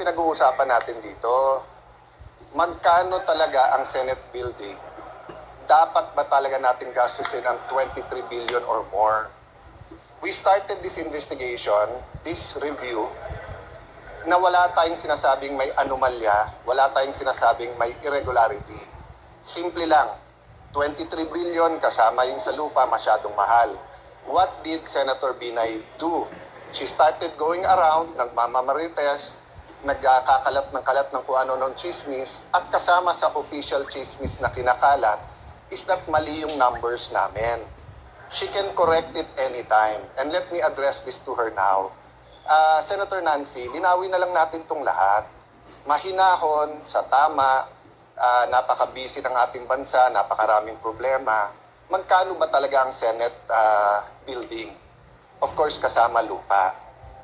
pinag-uusapan natin dito. Magkano talaga ang Senate building? Dapat ba talaga natin gastusin ang 23 billion or more? We started this investigation, this review, na wala tayong sinasabing may anomalya, wala tayong sinasabing may irregularity. Simple lang, 23 billion kasama yung sa lupa, masyadong mahal. What did Senator Binay do? She started going around, nagmamamarites, nagkakalat ng kung ano-anong chismis, at kasama sa official chismis na kinakalat is that mali yung numbers namin. She can correct it anytime. And let me address this to her now. Senator Nancy, linawin na lang natin itong lahat. Mahinahon, sa tama, napaka-busy ng ating bansa, napakaraming problema. Magkano ba talaga ang Senate building? Of course, kasama lupa.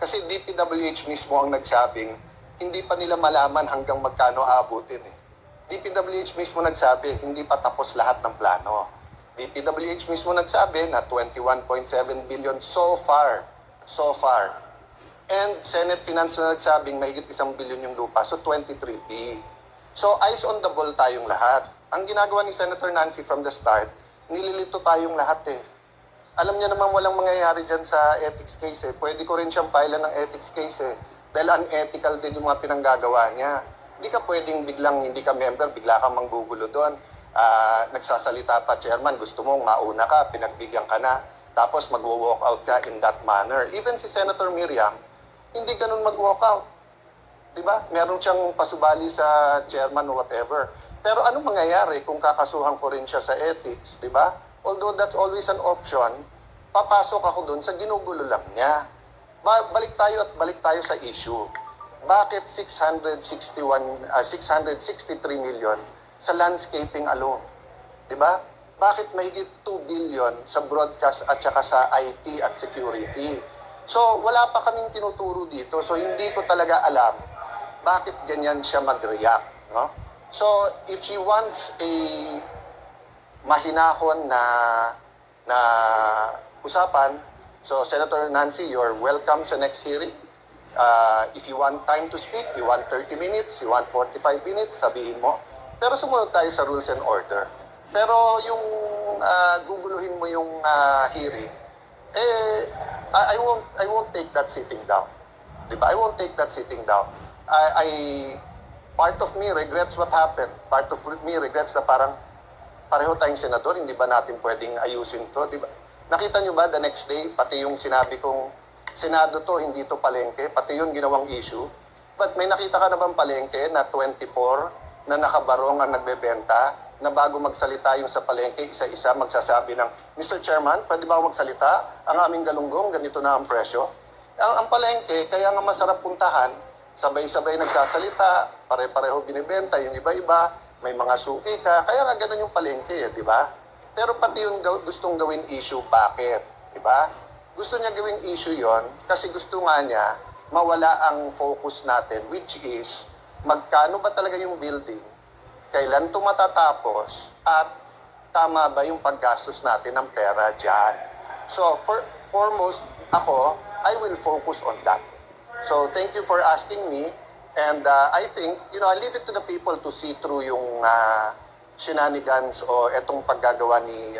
Kasi DPWH mismo ang nagsabing, hindi pa nila malaman hanggang magkano aabutin eh. DPWH mismo nagsabi, hindi pa tapos lahat ng plano. DPWH mismo nagsabi na 21.7 billion so far. So far. And Senate Finance na nagsabing mahigit 1 billion yung lupa, so 23B. So eyes on the ball tayong lahat. Ang ginagawa ni Senator Nancy from the start, nililito tayong lahat eh. Alam niya naman walang mangyayari dyan sa ethics case eh. Pwede ko rin siyang pailan ng ethics case eh. Dahil unethical din yung mga pinanggagawa niya. Hindi ka pwedeng biglang hindi ka member, bigla kang manggugulo doon. Nagsasalita pa, Chairman, gusto mong mauna ka, pinagbigyan ka na, tapos mag-walk out ka in that manner. Even si Senator Miriam, hindi ganun mag-walk out. Diba? Meron siyang pasubali sa chairman or whatever. Pero ano mangyayari kung kakasuhan ko rin siya sa ethics, diba? Although that's always an option, papasok ako doon sa ginugulo lang niya. Balik tayo sa issue. Bakit 663 million sa landscaping alone? Diba? Bakit mahigit 2 billion sa broadcast at saka sa IT at security? So, wala pa kaming tinuturo dito. So, hindi ko talaga alam bakit ganyan siya mag-react. No? So, if she wants a mahinahon na usapan, so Senator Nancy, you're welcome sa next hearing. If you want time to speak, you want 30 minutes, you want 45 minutes, sabihin mo. Pero sumunod tayo sa rules and order. Pero yung guguluhin mo yung hearing, I won't take that sitting down. Diba? I won't take that sitting down. Part of me regrets what happened. Part of me regrets na parang pareho tayong senador, hindi ba natin pwedeng ayusin to? Diba? Nakita nyo ba the next day, pati yung sinabi kong Senado to, hindi to palengke, pati yun ginawang issue. But may nakita ka na bang palengke na 24 na nakabarong ang nagbebenta, na bago magsalita yung sa palengke, isa-isa magsasabi ng, Mr. Chairman, pwede ba ako magsalita? Ang aming galunggong, ganito na ang presyo. Ang palengke, kaya nga masarap puntahan, sabay-sabay nagsasalita, pare-pareho binibenta, yung iba-iba, may mga suki ka, kaya nga ganun yung palengke, di ba? Pero pati yung gustong gawin issue, bakit? Di ba? Gusto niya gawing issue yon kasi gusto nga niya mawala ang focus natin, which is magkano ba talaga yung building, kailan ito matatapos, at tama ba yung paggastos natin ng pera dyan. So, foremost, ako, I will focus on that. So, thank you for asking me. And I think, I leave it to the people to see through yung shenanigans o etong paggagawa ni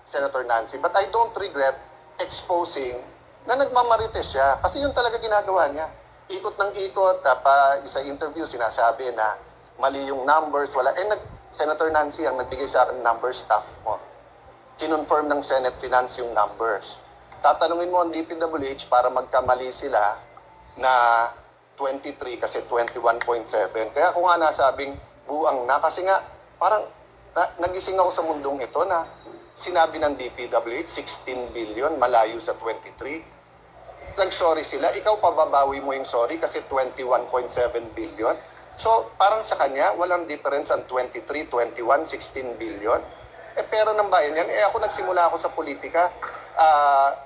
Senator Nancy. But I don't regret exposing na nagmamarites siya. Kasi yun talaga ginagawa niya. Ikot ng ikot, sa interview sinasabi na mali yung numbers, wala. Senator Nancy ang nagbigay sa akin numbers, staff mo. Kinonfirm ng Senate Finance yung numbers. Tatanungin mo ang DPWH para magkamali sila na 23 kasi 21.7. Kaya kung nga nasabing buang na, kasi nga parang nagising ako sa mundong ito na sinabi ng DPWH 16 billion malayo sa 23. Nag-sorry sila, ikaw pababawi mo yung sorry kasi 21.7 billion. So parang sa kanya walang difference ang 23, 21, 16 billion. Pera ng bayan yan. Ako nagsimula ako sa politika,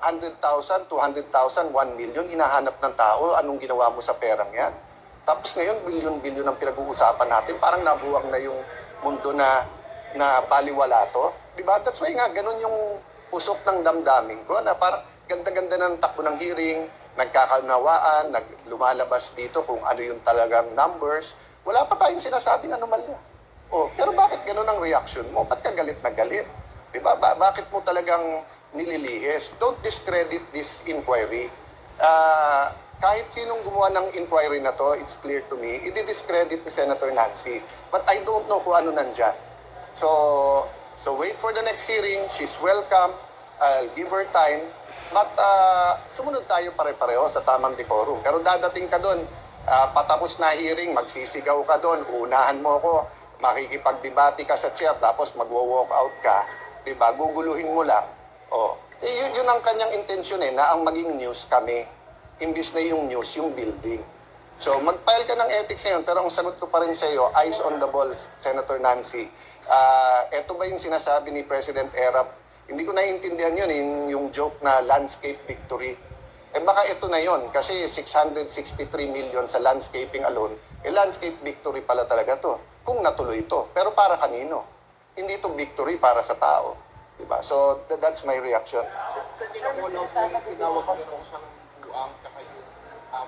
100,000, 200,000, 1 million, hinahanap ng tao, anong ginawa mo sa perang yan? Tapos ngayon, bilyon-bilyon ang pinag-uusapan natin, parang nabuwang na yung mundo na baliwala to. Diba? That's why nga, ganun yung usok ng damdamin ko, na parang ganda-ganda ng takbo ng hearing, nagkakaunawaan, lumalabas dito kung ano yung talagang numbers. Wala pa tayong sinasabing anomalya. Oh, pero bakit ganun ang reaction mo? Ba't ka galit na galit? Diba? Bakit mo talagang nililihis? Don't discredit this inquiry. Kahit sinong gumawa ng inquiry na to, it's clear to me, i-discredit ni Senator Nancy. But I don't know kung ano nandyan. So wait for the next hearing. She's welcome. I'll give her time. But sumunod tayo pare-pareho sa tamang decorum. Pero dadating ka doon, patapos na hearing, magsisigaw ka doon, unahan mo ko, makikipagdebate ka sa chair, tapos magwo-walk out ka, diba? Guguluhin mo lang. Oh. Yun ang kanyang intensyon na ang maging news kami. Imbis na yung news, yung building. So, mag-file ka ng ethics ngayon, pero ang sagot ko pa rin sa iyo, eyes on the ball, Senator Nancy. Ito ba yung sinasabi ni President Erap? Hindi ko naiintindihan yun, yung joke na landscape victory. Baka ito na yon kasi 663 million sa landscaping alone, landscape victory pala talaga to, kung natuloy ito. Pero para kanino? Hindi ito victory para sa tao. Diba? So, that's my reaction. Sa tinawag nyo siyang buang kakayo,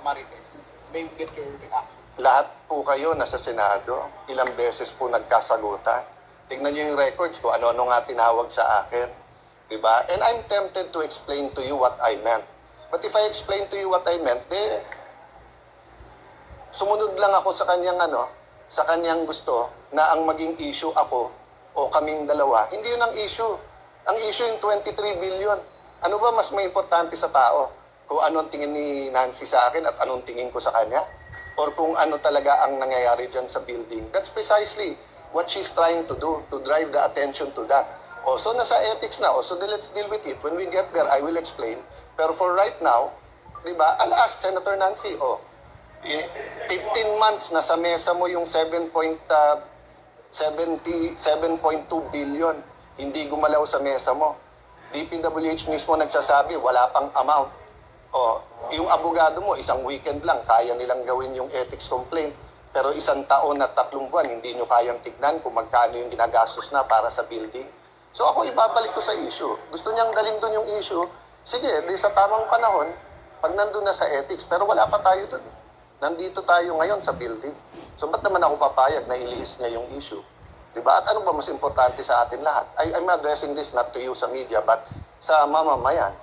Marites, may we get your reaction? Lahat po kayo nasa Senado, ilang beses po nagkasagutan. Tignan niyo yung records ko, ano-ano nga tinawag sa akin. Diba? And I'm tempted to explain to you what I meant. But if I explain to you what I meant, sumunod lang ako sa kanyang sa kanyang gusto na ang maging issue ako o kaming dalawa. Hindi yun ang issue. Ang issue yung 23 billion. Ano ba mas may importante sa tao? Kung anong tingin ni Nancy sa akin at anong tingin ko sa kanya? Or kung ano talaga ang nangyayari dyan sa building? That's precisely what she's trying to do, to drive the attention to that. So nasa ethics na. So let's deal with it. When we get there, I will explain. Pero for right now, di ba, I'll ask Senator Nancy, 15 months na sa mesa mo yung 7.2 billion. Hindi gumalaw sa mesa mo. DPWH mismo nagsasabi, wala pang amount. Yung abogado mo, isang weekend lang, kaya nilang gawin yung ethics complaint. Pero isang taon at 3 buwan, hindi nyo kayang tignan kung magkano yung ginagastos na para sa building. So ako ibabalik ko sa issue. Gusto niyang dalhin doon yung issue. Sige, di sa tamang panahon, pag nandun na sa ethics, pero wala pa tayo doon. Nandito tayo ngayon sa building. So ba't naman ako papayag na ilihis niya yung issue? Diba? At ano ba mas importante sa atin lahat? I'm addressing this not to you sa media, but sa mamamayan.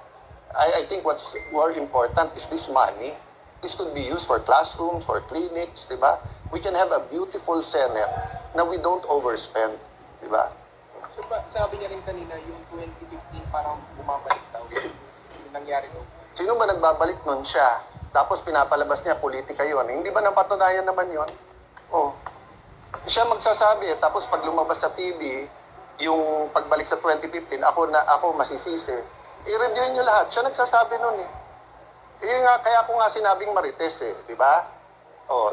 I think what's more important is this money. This could be used for classrooms, for clinics, diba? We can have a beautiful Senate na we don't overspend, diba? So, sabi niya rin kanina, yung 2015 parang bumabalik daw. Yung nangyari doon. Sino ba nagbabalik nun siya? Tapos pinapalabas niya, politika yon. Hindi ba napatunayan naman yon? Siya magsasabi, tapos pag lumabas sa TV, yung pagbalik sa 2015, ako masisisi. I-review niyo lahat. Siya nagsasabi nun kaya ko nga sinabing Marites di ba?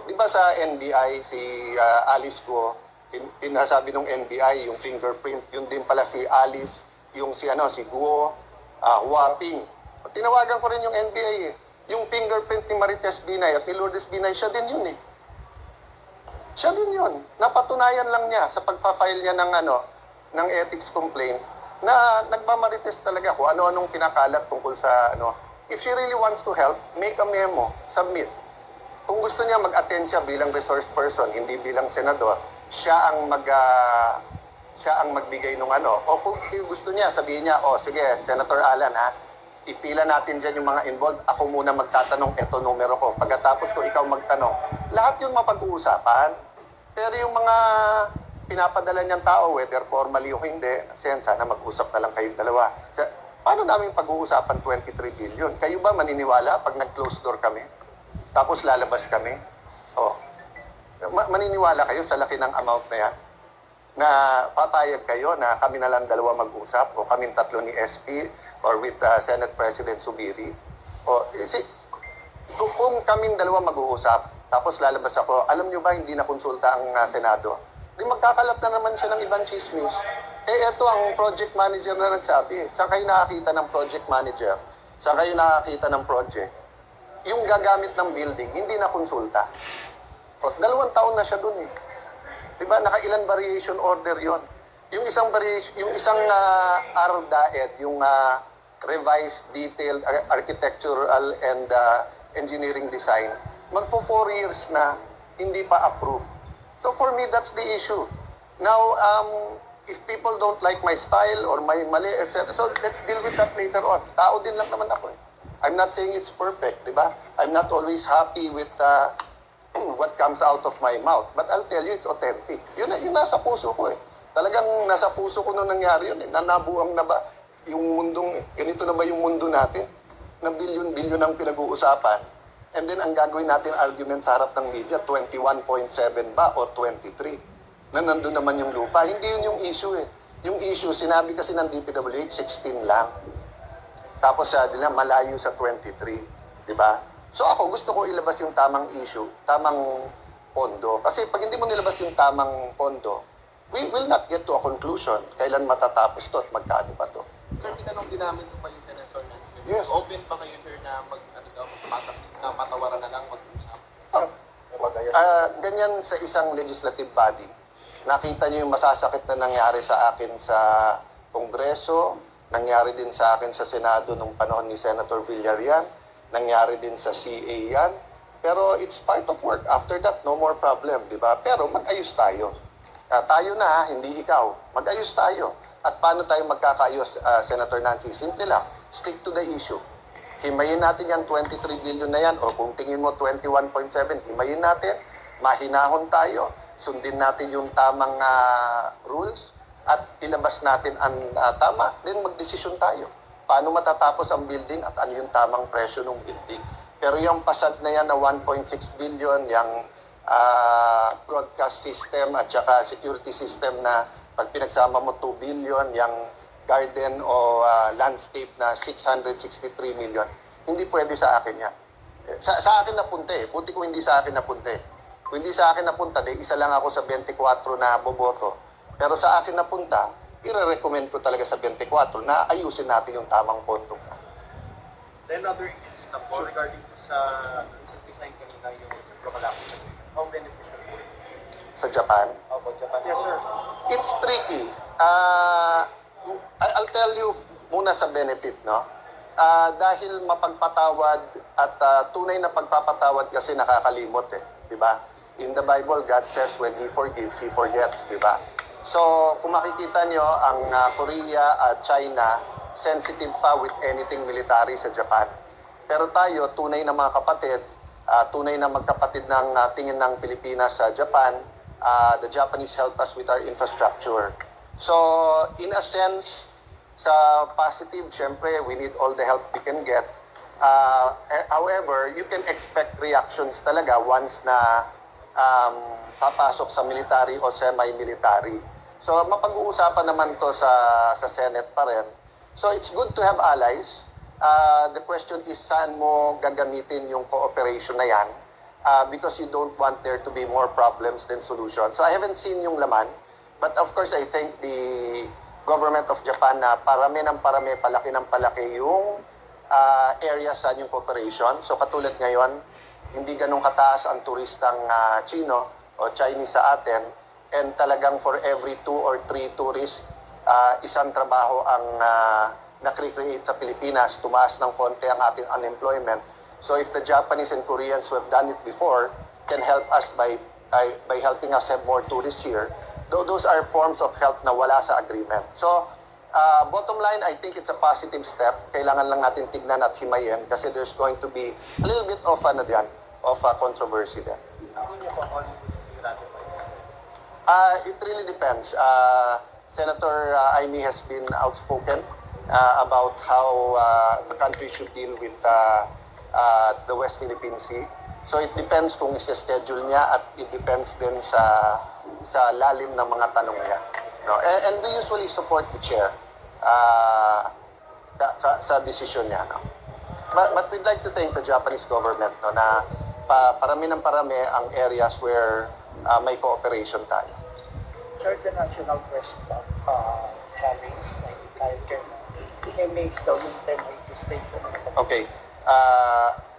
Di ba sa NBI, si Alice Guo, pinasabi ng NBI, yung fingerprint, yun din pala si Alice, yung si Guo, Huaping. Tinawagan ko rin yung NBI Yung fingerprint ni Marites Binay at ni Lourdes Binay, siya din yun Siya din yun. Napatunayan lang niya sa pagpa-file niya ng ethics complaint na nagmamarites talaga kung ano-anong pinakalat tungkol sa If she really wants to help, make a memo, submit. Kung gusto niya mag-attend siya bilang resource person, hindi bilang senador, siya ang magbigay ng O kung gusto niya, sabihin niya, sige, Senator Alan ipila natin dyan yung mga involved. Ako muna magtatanong, eto numero ko. Pagkatapos ko, ikaw magtanong. Lahat yun mapag-uusapan. Pero yung mga pinapadala niyang tao, whether formally o hindi, sana mag-usap na lang kayong dalawa. Paano namin pag-uusapan 23 billion? Kayo ba maniniwala pag nag-close door kami? Tapos lalabas kami? Maniniwala kayo sa laki ng amount na yan? Na papayag kayo na kami na lang dalawa mag-usap o kaming tatlo ni SP or with Senate President Subiri. Kung kaming dalawa mag-uusap, tapos lalabas ako, alam nyo ba hindi na konsulta ang Senado? Di magkakalat na naman siya ng ibang chismis. Eto ang project manager na nagsabi. Saan kayo nakakita ng project manager? Saan kayo nakakita ng project? Yung gagamit ng building, hindi na konsulta. 2 taon na siya dun Diba? Nakailan variation order yon. Yung isang variation, yung isang RDAED, yung revised detailed architectural and engineering design, magpo 4 years na hindi pa approved. So for me, that's the issue. Now, if people don't like my style or my mali, etc., so let's deal with that later on. Tao din lang naman ako eh. I'm not saying it's perfect, di ba? I'm not always happy with what comes out of my mouth. But I'll tell you, it's authentic. Yun nasa puso ko eh. Talagang nasa puso ko nung nangyari yun eh. Nanabuang na ba yung mundong, ganito na ba yung mundo natin? Na bilyon-bilyon ang pinag-uusapan. And then ang gagawin natin argument sa harap ng media, 21.7 ba o 23? Na nandun naman yung lupa. Hindi yun yung issue eh. Yung issue, sinabi kasi ng DPWH, 16 lang. Tapos sabi nila, malayo sa 23. Di ba? So ako, gusto ko ilabas yung tamang issue, tamang pondo. Kasi pag hindi mo nilabas yung tamang pondo, we will not get to a conclusion. Kailan matatapos to at magkano pa to. Sir, tinanong din namin ito pa yung Senator Nancy. Yes. Open ba kayo, sir, na patawaran na lang mag-usap? Ganyan sa isang legislative body. Nakita niyo yung masasakit na nangyari sa akin sa Kongreso, nangyari din sa akin sa Senado nung panahon ni Senator Villarreal, nangyari din sa CA yan. Pero it's part of work. After that, no more problem, di ba? Pero mag-ayos tayo. Tayo na, hindi ikaw. Mag-ayos tayo. At paano tayo magkakaayos, Senator Nancy? Simple lang. Stick to the issue. Himayin natin yung 23 billion na yan, o kung tingin mo 21.7, himayin natin, mahinahon tayo, sundin natin yung tamang rules, at ilabas natin ang tama, then magdesisyon tayo. Paano matatapos ang building at ano yung tamang presyo ng building. Pero yung pasad na yan na 1.6 billion, yung broadcast system at saka security system na pag pinagsama mo 2 billion, yung garden o landscape na 663 million, hindi pwede sa akin yan. Sa akin napunta eh. Buti ko hindi sa akin napunta eh. Kung hindi sa akin napunta, isa lang ako sa 24 na boboto. Pero sa akin napunta, i-recommend ko talaga sa 24 na ayusin natin yung tamang pondo. Then other issues na po regarding sa design kanina yung sa Procalacos. How beneficial po Sa Japan, Opo, Japan. Yes, sir. it's tricky. I'll tell you muna sa benefit, no? Dahil mapagpatawad at tunay na pagpapatawad kasi nakakalimot eh, di ba? In the Bible, God says when He forgives, He forgets, di ba? So, kung makikita nyo, ang Korea at China, sensitive pa with anything military sa Japan. Pero tayo, tunay na mga kapatid, tunay na magkapatid ng tingin ng Pilipinas sa Japan, the Japanese help us with our infrastructure. So, in a sense, sa positive, syempre, we need all the help we can get. However, you can expect reactions talaga once na papasok sa military o semi-military. So, mapag-uusapan naman to sa Senate pa rin. So, it's good to have allies. The question is, saan mo gagamitin yung cooperation na yan? Because you don't want there to be more problems than solutions. So, I haven't seen yung laman. But of course, I think the government of Japan na parami ng parami, palaki ng palaki yung areas saan yung cooperation. So, katulad ngayon, hindi ganun kataas ang turistang Chino o Chinese sa atin. And talagang for every 2 or 3 tourists, isang trabaho ang nakrecreate sa Pilipinas, tumaas ng konti ang ating unemployment. So if the Japanese and Koreans who have done it before can help us by helping us have more tourists here, those are forms of help na wala sa agreement. So bottom line, I think it's a positive step. Kailangan lang natin tignan at himayin kasi there's going to be a little bit of controversy there. It really depends. Senator Aimee has been outspoken about how the country should deal with the West Philippine Sea. So it depends kung isa-schedule niya at it depends din sa lalim ng mga tanong niya. No? And we usually support the chair sa decision niya. No? But we'd like to thank the Japanese government no, na parami ng parami ang areas where may cooperation tayo. Sir, the National Quest Challenge, makes daw yung 1080 station. Okay.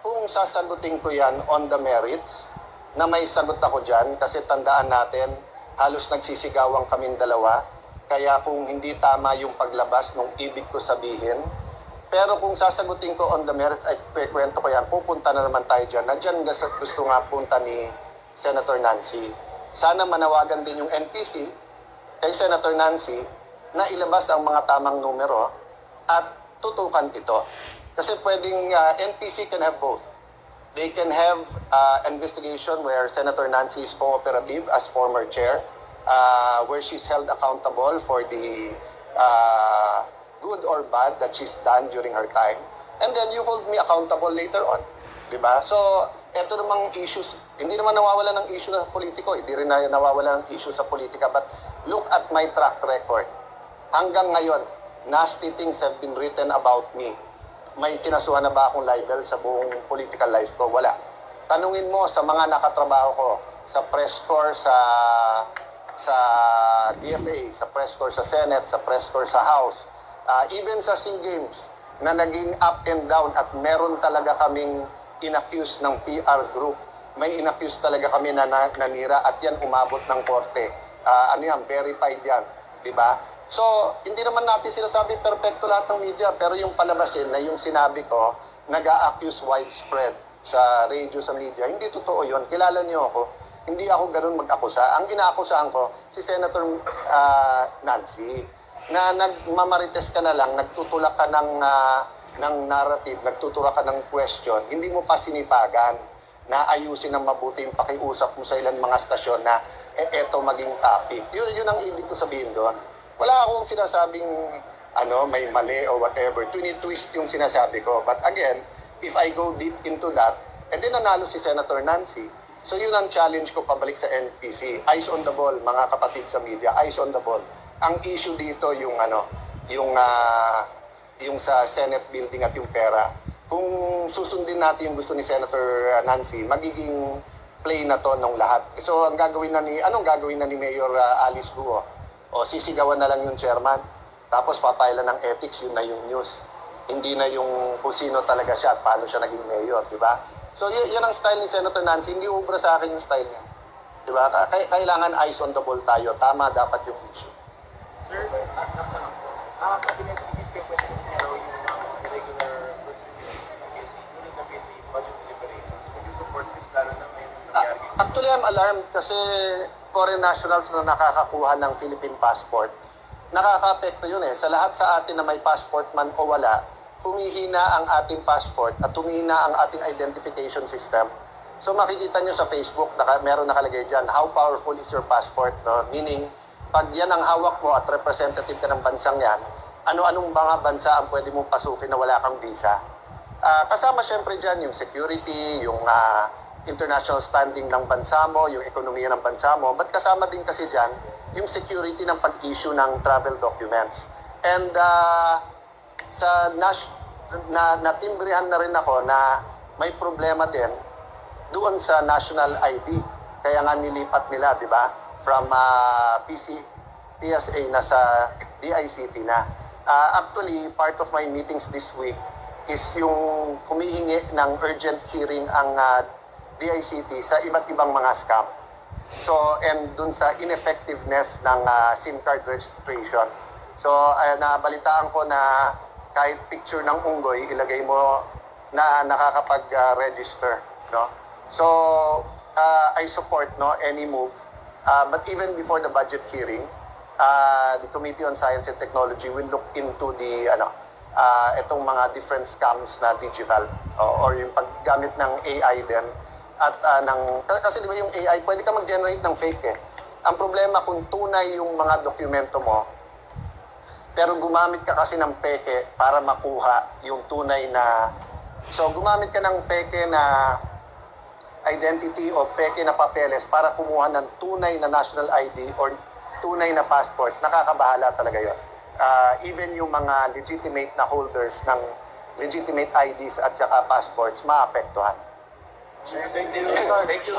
Kung sasagutin ko yan on the merits, na may sagot ako dyan, kasi tandaan natin, halos nagsisigawan kaming dalawa. Kaya kung hindi tama yung paglabas nung ibig ko sabihin, Pero kung sasagutin ko on the merit, ay kwento ko yan, pupunta na naman tayo dyan. Nandiyan gusto nga punta ni Senator Nancy. Sana manawagan din yung NPC kay Senator Nancy na ilabas ang mga tamang numero at tutukan ito. Kasi pwedeng NPC can have both. They can have investigation where Senator Nancy is cooperative as former chair, where she's held accountable for the good or bad that she's done during her time. And then you hold me accountable later on. Diba? So, eto namang issues, hindi naman nawawala ng issue sa politiko, hindi rin na nawawala ng issue sa politika, but look at my track record. Hanggang ngayon, nasty things have been written about me. May kinasuhan na ba akong libel sa buong political life ko? Wala. Tanungin mo sa mga nakatrabaho ko, sa press corps, sa DFA, sa press corps sa Senate, sa press corps sa House, even sa SEA Games, na naging up and down at meron talaga kaming inaccuse ng PR group. May inaccuse talaga kami na nanira at yan umabot ng korte. Ano yan, verified yan. Diba? So, hindi naman natin sinasabi perfecto lahat ng media, pero yung palabasin na yung sinabi ko, nag-a-accuse widespread sa radio, sa media, hindi totoo yun. Kilala niyo ako, hindi ako ganun mag-akusa. Ang inaakusahan ko, si Senator Nancy, na nagmamarites ka na lang, nagtutulak ka ng narrative, nagtutulak ka ng question, hindi mo pa sinipagan na ayusin ng mabuti yung pakiusap mo sa ilang mga stasyon na eto maging topic. Yun ang ibig ko sabihin doon. Wala akong sinasabing may mali or whatever. Twist yung sinasabi ko. But again, if I go deep into that, edi nanalo si Senator Nancy. So yun ang challenge ko pabalik sa NPC. Eyes on the ball, mga kapatid sa media. Eyes on the ball. Ang issue dito yung sa Senate building at yung pera. Kung susundin natin yung gusto ni Senator Nancy, magiging play na to ng lahat. So anong gagawin na ni Mayor Alice Guo? O sisigawan na lang yung chairman. Tapos papailan ng ethics, yun na yung news. Hindi na yung kung sino talaga siya at paano siya naging mayor, di ba? So yan ang style ni Senator Nancy. Hindi ubra sa akin yung style niya. Di ba? Kailangan eyes on the ball tayo. Tama dapat yung issue. Sir, natanong ko. Sabi niya sa ibig kayo question niya raw yung irregular proceedings ng PSA during the PSA budget deliberations. Would you support this lalo na may nangyari? Actually, I'm alarmed kasi foreign nationals na nakakakuha ng Philippine passport, nakaka-apekto yun eh. Sa lahat sa atin na may passport man o wala, humihina ang ating passport at humihina ang ating identification system. So makikita nyo sa Facebook, meron nakalagay dyan, how powerful is your passport? No? Meaning, pag yan ang hawak mo at representative ka ng bansang yan, ano-anong mga bansa ang pwede mong pasukin na wala kang visa? Kasama syempre dyan yung security, yung international standing ng bansa mo, yung ekonomiya ng bansa mo, but kasama din kasi dyan yung security ng pag-issue ng travel documents. And natimbrihan na rin ako na may problema din doon sa national ID. Kaya nga nilipat nila, di ba? From PSA na sa DICT na. Actually, part of my meetings this week is yung humihingi ng urgent hearing ang DICT sa iba't ibang mga scam. So, and dun sa ineffectiveness ng SIM card registration. So, nabalitaan ko na kahit picture ng unggoy, ilagay mo na nakakapag-register. No? So, I support any move. But even before the budget hearing, the Committee on Science and Technology will look into the itong mga different scams na digital or yung paggamit ng AI din. At kasi di ba yung AI, pwede ka mag-generate ng fake eh. Ang problema kung tunay yung mga dokumento mo, pero gumamit ka kasi ng peke para makuha yung tunay na... So gumamit ka ng peke na identity o peke na papeles para kumuha ng tunay na national ID or tunay na passport, nakakabahala talaga yun. Even yung mga legitimate na holders ng legitimate IDs at saka passports, maapektuhan. Thank you. Thank you.